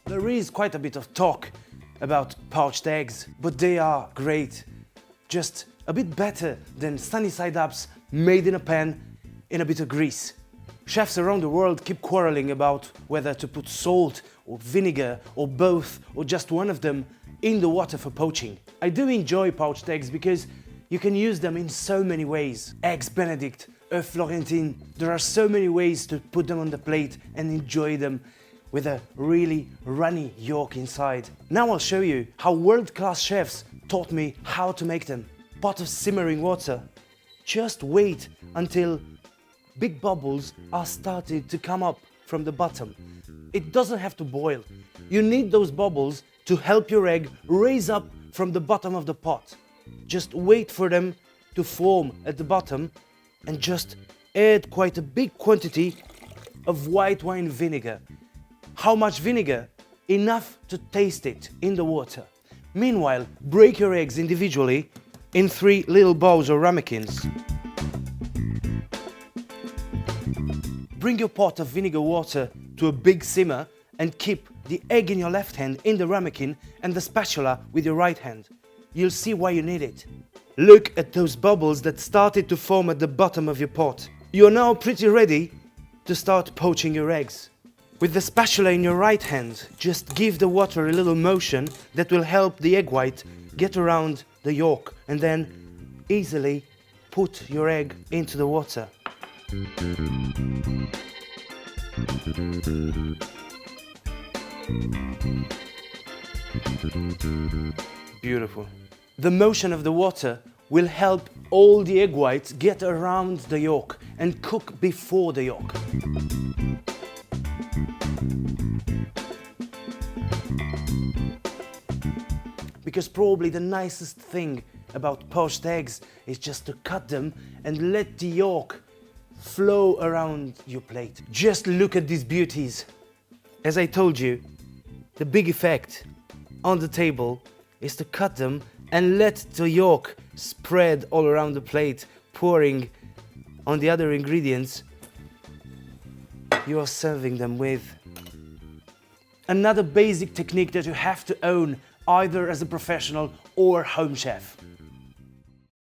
There is quite a bit of talk about poached eggs, but they are great. Just a bit better than sunny side ups made in a pan in a bit of grease. Chefs around the world keep quarreling about whether to put salt or vinegar or both or just one of them in the water for poaching. I do enjoy poached eggs because you can use them in so many ways. Eggs Benedict, œufs Florentine, there are so many ways to put them on the plate and enjoy them with a really runny yolk inside. Now I'll show you how world-class chefs taught me how to make them. Pot of simmering water. Just wait until big bubbles are started to come up from the bottom. It doesn't have to boil. You need those bubbles to help your egg raise up from the bottom of the pot. Just wait for them to form at the bottom and just add quite a big quantity of white wine vinegar. How much vinegar? Enough to taste it in the water. Meanwhile, break your eggs individually in 3 little bowls or ramekins. Bring your pot of vinegar water to a big simmer and keep the egg in your left hand in the ramekin and the spatula with your right hand. You'll see why you need it. Look at those bubbles that started to form at the bottom of your pot. You're now pretty ready to start poaching your eggs. With the spatula in your right hand, just give the water a little motion that will help the egg white get around the yolk and then easily put your egg into the water. Beautiful. The motion of the water will help all the egg whites get around the yolk and cook before the yolk. Because probably the nicest thing about poached eggs is just to cut them and let the yolk flow around your plate. Just look at these beauties. As I told you, the big effect on the table is to cut them and let the yolk spread all around the plate, pouring on the other ingredients you are serving them with. Another basic technique that you have to own either as a professional or home chef.